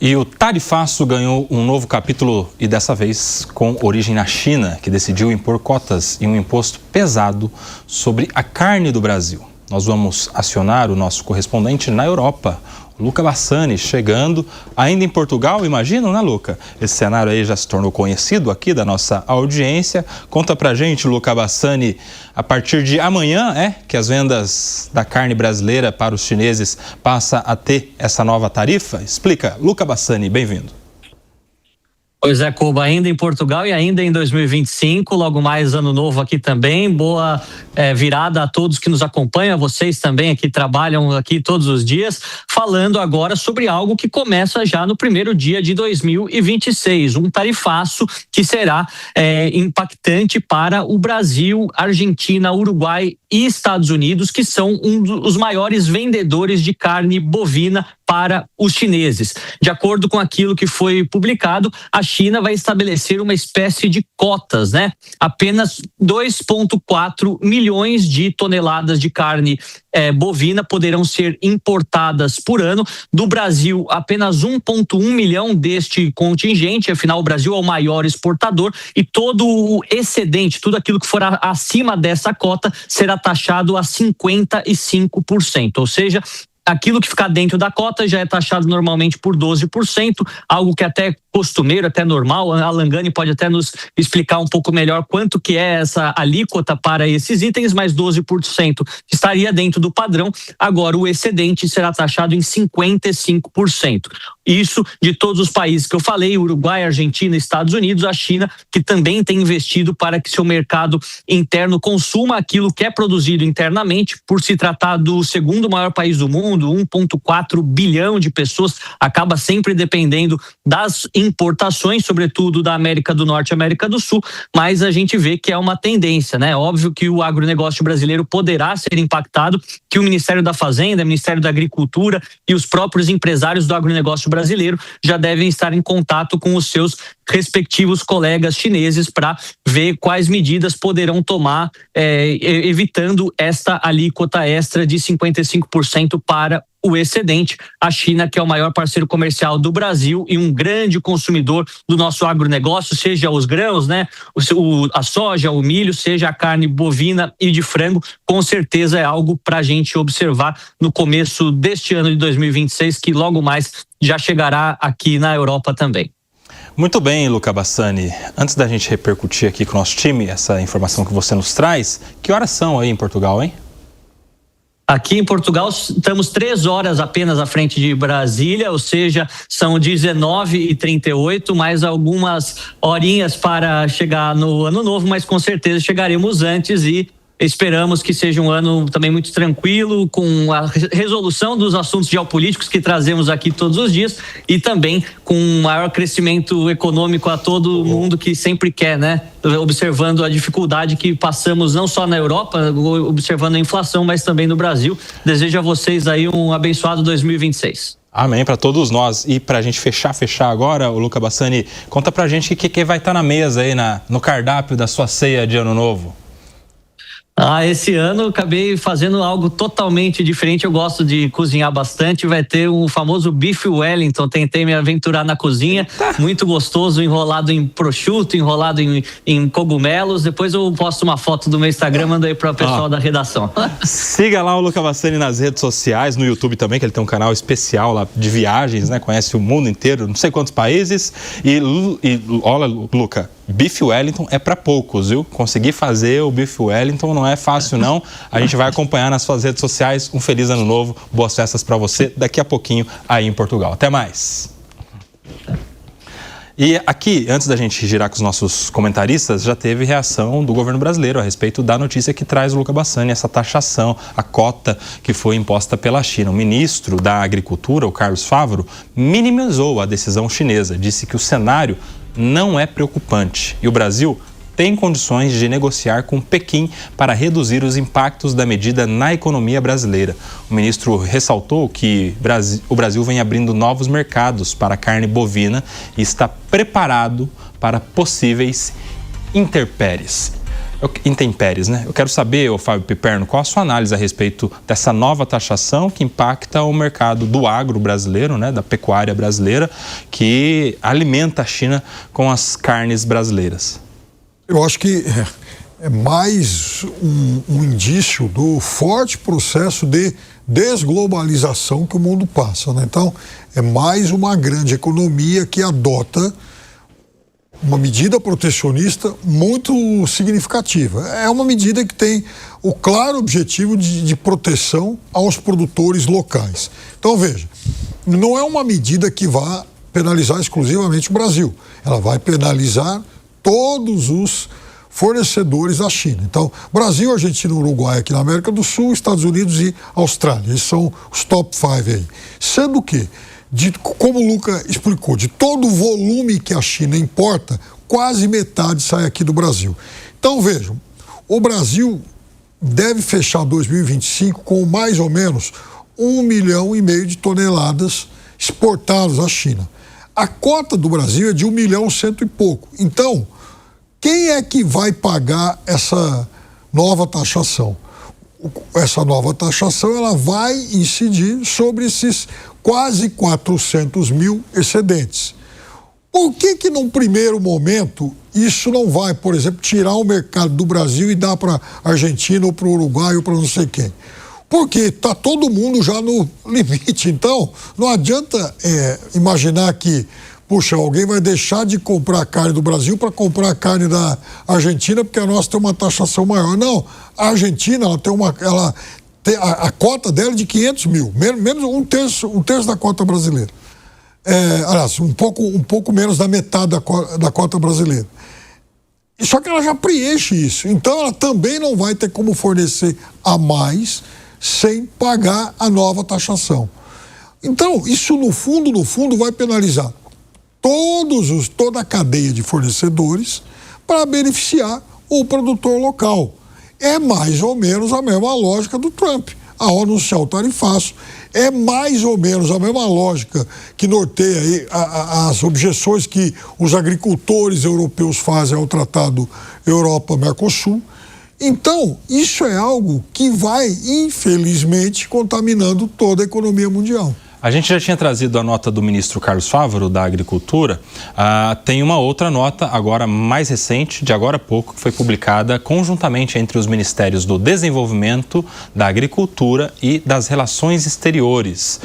E o tarifaço ganhou um novo capítulo e dessa vez com origem na China, que decidiu impor cotas e um imposto pesado sobre a carne do Brasil. Nós vamos acionar o nosso correspondente na Europa, Luca Bassani, chegando ainda em Portugal, imagino, né, Luca? Esse cenário aí já se tornou conhecido aqui da nossa audiência. Conta pra gente, Luca Bassani, a partir de amanhã, que as vendas da carne brasileira para os chineses passam a ter essa nova tarifa? Explica, Luca Bassani, bem-vindo. Pois é, Cuba, ainda em Portugal e ainda em 2025, logo mais ano novo aqui também. Boa virada a todos que nos acompanham, a vocês também que trabalham aqui todos os dias, falando agora sobre algo que começa já no primeiro dia de 2026, um tarifaço que será impactante para o Brasil, Argentina, Uruguai e Estados Unidos, que são um dos maiores vendedores de carne bovina para os chineses. De acordo com aquilo que foi publicado, a China vai estabelecer uma espécie de cotas, né? Apenas 2,4 milhões de toneladas de carne bovina poderão ser importadas por ano. Do Brasil, apenas 1,1 milhão deste contingente, afinal o Brasil é o maior exportador e todo o excedente, tudo aquilo que for acima dessa cota será taxado a 55%, ou seja, aquilo que ficar dentro da cota já é taxado normalmente por 12%, algo que até é costumeiro, até normal. A Langani pode até nos explicar um pouco melhor quanto que é essa alíquota para esses itens, mas 12% estaria dentro do padrão. Agora, o excedente será taxado em 55%. Isso de todos os países que eu falei, Uruguai, Argentina, Estados Unidos, a China, que também tem investido para que seu mercado interno consuma aquilo que é produzido internamente, por se tratar do segundo maior país do mundo, 1,4 bilhão de pessoas, acaba sempre dependendo das importações, sobretudo da América do Norte e América do Sul, mas a gente vê que é uma tendência, né? Óbvio que o agronegócio brasileiro poderá ser impactado, que o Ministério da Fazenda, o Ministério da Agricultura e os próprios empresários do agronegócio brasileiro já devem estar em contato com os seus respectivos colegas chineses para ver quais medidas poderão tomar, evitando esta alíquota extra de 55% para o excedente. A China, que é o maior parceiro comercial do Brasil e um grande consumidor do nosso agronegócio, seja os grãos, né, a soja, o milho, seja a carne bovina e de frango, com certeza é algo para a gente observar no começo deste ano de 2026, que logo mais já chegará aqui na Europa também. Muito bem, Luca Bassani. Antes da gente repercutir aqui com o nosso time essa informação que você nos traz, que horas são aí em Portugal, hein? Aqui em Portugal estamos 3 horas apenas à frente de Brasília, ou seja, são 19h38, mais algumas horinhas para chegar no ano novo, mas com certeza chegaremos antes e esperamos que seja um ano também muito tranquilo, com a resolução dos assuntos geopolíticos que trazemos aqui todos os dias e também com um maior crescimento econômico a todo mundo que sempre quer, né? Observando a dificuldade que passamos não só na Europa, observando a inflação, mas também no Brasil. Desejo a vocês aí um abençoado 2026. Amém, para todos nós. E para a gente fechar agora, o Luca Bassani, conta pra gente o que vai estar na mesa aí, no cardápio da sua ceia de Ano Novo. Esse ano eu acabei fazendo algo totalmente diferente. Eu gosto de cozinhar bastante. Vai ter o famoso bife Wellington. Tentei me aventurar na cozinha. Muito gostoso, enrolado em prosciutto, enrolado em cogumelos. Depois eu posto uma foto do meu Instagram, mando aí para o pessoal da redação. Siga lá o Luca Bassani nas redes sociais, no YouTube também, que ele tem um canal especial lá de viagens, né? Conhece o mundo inteiro, não sei quantos países. E olha, Luca, bife Wellington é para poucos, viu? Conseguir fazer o bife Wellington não é fácil, não. A gente vai acompanhar nas suas redes sociais. Um feliz ano novo, boas festas para você daqui a pouquinho aí em Portugal. Até mais. E aqui, antes da gente girar com os nossos comentaristas, já teve reação do governo brasileiro a respeito da notícia que traz o Luca Bassani, essa taxação, a cota que foi imposta pela China. O ministro da Agricultura, o Carlos Fávaro, minimizou a decisão chinesa, disse que o cenário não é preocupante e o Brasil tem condições de negociar com Pequim para reduzir os impactos da medida na economia brasileira. O ministro ressaltou que o Brasil vem abrindo novos mercados para a carne bovina e está preparado para possíveis intempéries. intempéries, né? Eu quero saber, ô Fábio Piperno, qual a sua análise a respeito dessa nova taxação que impacta o mercado do agro brasileiro, né? Da pecuária brasileira, que alimenta a China com as carnes brasileiras. Eu acho que é mais um indício do forte processo de desglobalização que o mundo passa, né? Então, é mais uma grande economia que adota uma medida protecionista muito significativa. É uma medida que tem o claro objetivo de proteção aos produtores locais. Então, veja, não é uma medida que vá penalizar exclusivamente o Brasil. Ela vai penalizar todos os fornecedores da China. Então, Brasil, Argentina, Uruguai aqui na América do Sul, Estados Unidos e Austrália. Esses são os top 5 aí. Sendo que, como o Luca explicou, de todo o volume que a China importa, quase metade sai aqui do Brasil. Então, vejam, o Brasil deve fechar 2025 com mais ou menos 1,5 milhão de toneladas exportadas à China. A cota do Brasil é de 1 milhão e pouco. Então, quem é que vai pagar essa nova taxação? Essa nova taxação ela vai incidir sobre esses quase 400 mil excedentes. Por que num primeiro momento isso não vai, por exemplo, tirar o mercado do Brasil e dar para a Argentina ou para o Uruguai ou para não sei quem? Porque está todo mundo já no limite. Então, não adianta imaginar que, puxa, alguém vai deixar de comprar a carne do Brasil para comprar a carne da Argentina porque a nossa tem uma taxação maior. Não, a Argentina a cota dela é de 500 mil, menos um terço da cota brasileira. Aliás, um pouco menos da metade da cota brasileira. Só que ela já preenche isso. Então, ela também não vai ter como fornecer a mais sem pagar a nova taxação. Então, isso no fundo vai penalizar toda a cadeia de fornecedores para beneficiar o produtor local. É mais ou menos a mesma lógica do Trump, ao anunciar o tarifaço. É mais ou menos a mesma lógica que norteia aí as objeções que os agricultores europeus fazem ao Tratado Europa-Mercosul. Então, isso é algo que vai, infelizmente, contaminando toda a economia mundial. A gente já tinha trazido a nota do ministro Carlos Fávaro, da Agricultura. Tem uma outra nota, agora mais recente, de agora a pouco, que foi publicada conjuntamente entre os Ministérios do Desenvolvimento, da Agricultura e das Relações Exteriores.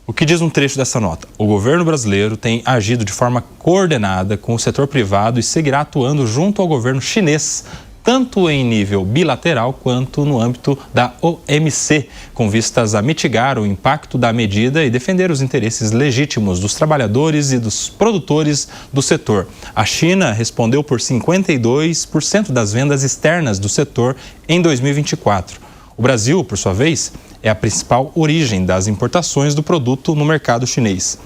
O que diz um trecho dessa nota? O governo brasileiro tem agido de forma coordenada com o setor privado e seguirá atuando junto ao governo chinês, tanto em nível bilateral quanto no âmbito da OMC, com vistas a mitigar o impacto da medida e defender os interesses legítimos dos trabalhadores e dos produtores do setor. A China respondeu por 52% das vendas externas do setor em 2024. O Brasil, por sua vez, é a principal origem das importações do produto no mercado chinês.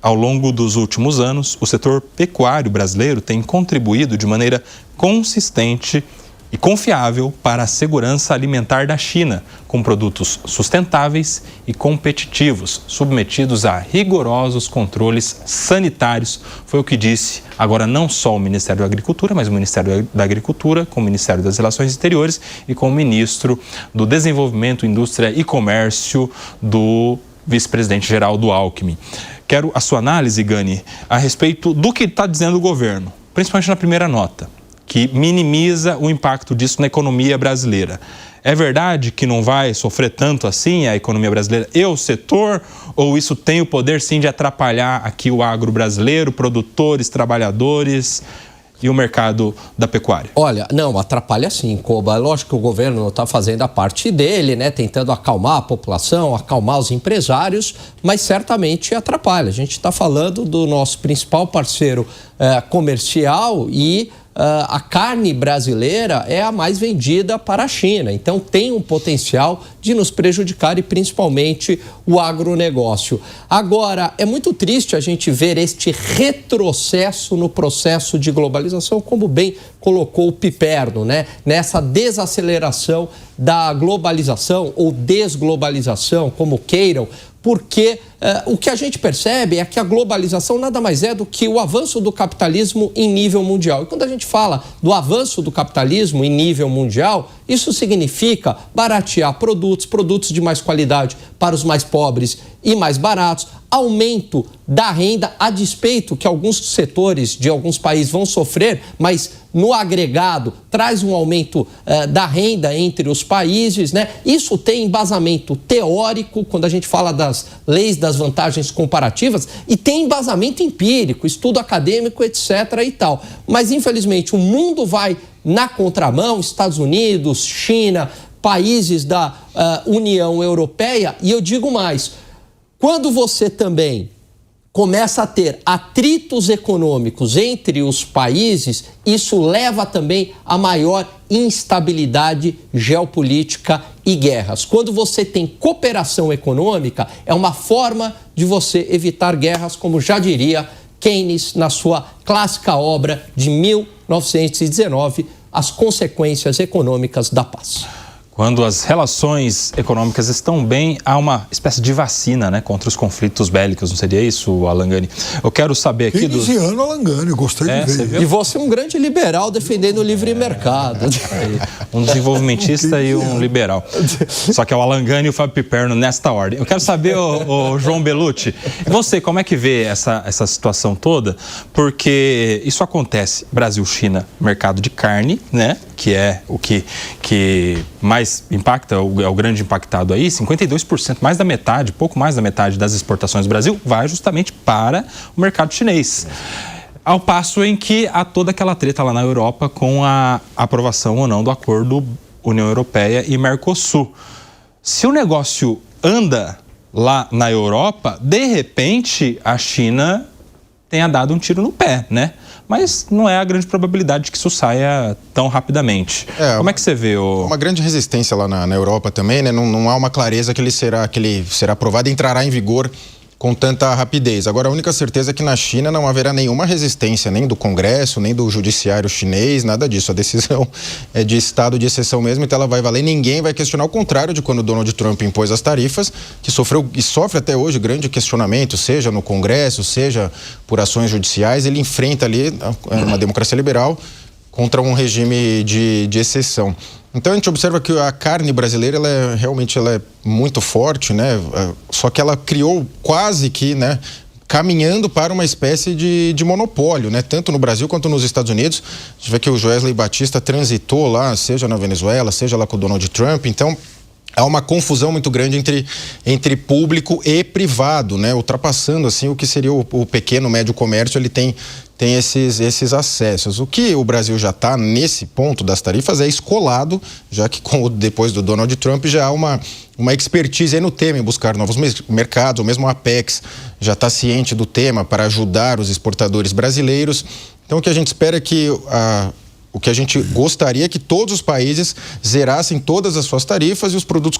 Ao longo dos últimos anos, o setor pecuário brasileiro tem contribuído de maneira consistente e confiável para a segurança alimentar da China, com produtos sustentáveis e competitivos, submetidos a rigorosos controles sanitários. Foi o que disse agora não só o Ministério da Agricultura, mas o Ministério da Agricultura, com o Ministério das Relações Exteriores e com o Ministro do Desenvolvimento, Indústria e Comércio do vice-presidente Geraldo Alckmin. Quero a sua análise, Gani, a respeito do que está dizendo o governo, principalmente na primeira nota, que minimiza o impacto disso na economia brasileira. É verdade que não vai sofrer tanto assim a economia brasileira e o setor? Ou isso tem o poder, sim, de atrapalhar aqui o agro brasileiro, produtores, trabalhadores e o mercado da pecuária? Olha, não, atrapalha sim, Koba. Lógico que o governo está fazendo a parte dele, né? Tentando acalmar a população, acalmar os empresários, mas certamente atrapalha. A gente está falando do nosso principal parceiro comercial e a carne brasileira é a mais vendida para a China, então tem um potencial de nos prejudicar e principalmente o agronegócio. Agora, é muito triste a gente ver este retrocesso no processo de globalização, como bem colocou o Piperno, né? Nessa desaceleração da globalização ou desglobalização, como queiram, porque o que a gente percebe é que a globalização nada mais é do que o avanço do capitalismo em nível mundial. E quando a gente fala do avanço do capitalismo em nível mundial, isso significa baratear produtos de mais qualidade para os mais pobres e mais baratos, aumento da renda, a despeito que alguns setores de alguns países vão sofrer, mas no agregado traz um aumento da renda entre os países, né? Isso tem embasamento teórico, quando a gente fala das leis das vantagens comparativas, e tem embasamento empírico, estudo acadêmico, etc. e tal. Mas, infelizmente, o mundo vai na contramão, Estados Unidos, China, países da União Europeia, e eu digo mais, quando você também começa a ter atritos econômicos entre os países, isso leva também a maior instabilidade geopolítica e guerras. Quando você tem cooperação econômica, é uma forma de você evitar guerras, como já diria Keynes na sua clássica obra de 1919, As Consequências Econômicas da Paz. Quando as relações econômicas estão bem, há uma espécie de vacina, né, contra os conflitos bélicos, não seria isso, Alan Gani? Eu quero saber aqui do... Keynesiano Alan Gani, gostei de ver. E você é um grande liberal defendendo o livre mercado. Um desenvolvimentista e um liberal. Só que é o Alan Gani e o Fábio Piperno nesta ordem. Eu quero saber, o João Bellucci, você, como é que vê essa situação toda? Porque isso acontece, Brasil-China, mercado de carne, né, que é o que mais impacta, é o grande impactado aí, 52%, mais da metade, pouco mais da metade das exportações do Brasil vai justamente para o mercado chinês. Ao passo em que há toda aquela treta lá na Europa com a aprovação ou não do acordo União Europeia e Mercosul. Se o negócio anda lá na Europa, de repente a China tenha dado um tiro no pé, né? Mas não é a grande probabilidade de que isso saia tão rapidamente. Como é que você vê? Uma grande resistência lá na Europa também, né? Não há uma clareza que ele será aprovado e entrará em vigor com tanta rapidez. Agora, a única certeza é que na China não haverá nenhuma resistência, nem do Congresso, nem do Judiciário chinês, nada disso. A decisão é de estado de exceção mesmo, então ela vai valer. Ninguém vai questionar, ao contrário de quando Donald Trump impôs as tarifas, que sofreu e sofre até hoje grande questionamento, seja no Congresso, seja por ações judiciais. Ele enfrenta ali uma democracia liberal contra um regime de exceção. Então a gente observa que a carne brasileira, realmente é muito forte, né? Só que ela criou quase que, né, caminhando para uma espécie de monopólio, né? Tanto no Brasil quanto nos Estados Unidos. A gente vê que o Joesley Batista transitou lá, seja na Venezuela, seja lá com o Donald Trump. Então há uma confusão muito grande entre público e privado, né? Ultrapassando assim o que seria o pequeno, médio comércio, ele tem esses acessos. O que o Brasil já está nesse ponto das tarifas é escolado, já que depois do Donald Trump já há uma expertise aí no tema em buscar novos mercados, ou mesmo a Apex já está ciente do tema para ajudar os exportadores brasileiros. Então o que a gente espera é que o que a gente gostaria é que todos os países zerassem todas as suas tarifas e os produtos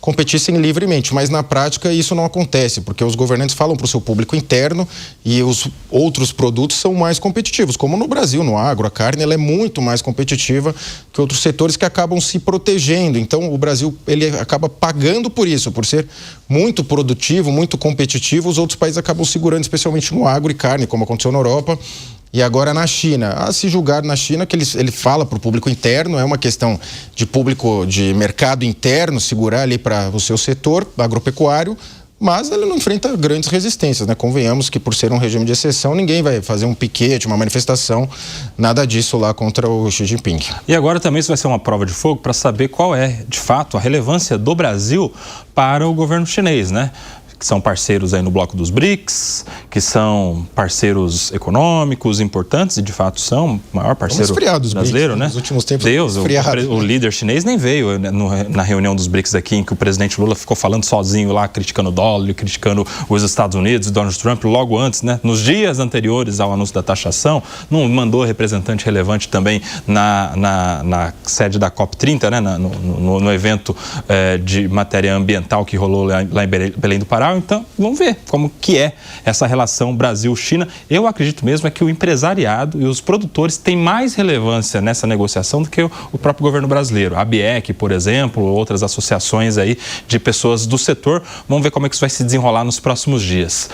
competissem livremente, mas na prática isso não acontece, porque os governantes falam para o seu público interno e os outros produtos são mais competitivos, como no Brasil, no agro, a carne ela é muito mais competitiva que outros setores que acabam se protegendo. Então o Brasil ele acaba pagando por isso, por ser muito produtivo, muito competitivo, os outros países acabam segurando, especialmente no agro e carne, como aconteceu na Europa. E agora na China, a se julgar na China, que ele fala para o público interno, é uma questão de público, de mercado interno, segurar ali para o seu setor agropecuário, mas ele não enfrenta grandes resistências, né? Convenhamos que por ser um regime de exceção, ninguém vai fazer um piquete, uma manifestação, nada disso lá contra o Xi Jinping. E agora também isso vai ser uma prova de fogo para saber qual é, de fato, a relevância do Brasil para o governo chinês, né? Que são parceiros aí no bloco dos BRICS, que são parceiros econômicos importantes e de fato são o maior parceiro brasileiro, BRICS, né? Nos últimos tempos, o líder chinês nem veio na reunião dos BRICS aqui, em que o presidente Lula ficou falando sozinho lá, criticando o dólar, criticando os Estados Unidos, Donald Trump, logo antes, né? Nos dias anteriores ao anúncio da taxação, não mandou representante relevante também na sede da COP30, né? No evento de matéria ambiental que rolou lá em Belém do Pará. bilateral. Então, vamos ver como que é essa relação Brasil-China. Eu acredito mesmo que o empresariado e os produtores têm mais relevância nessa negociação do que o próprio governo brasileiro. A ABEC, por exemplo, outras associações aí de pessoas do setor. Vamos ver como é que isso vai se desenrolar nos próximos dias.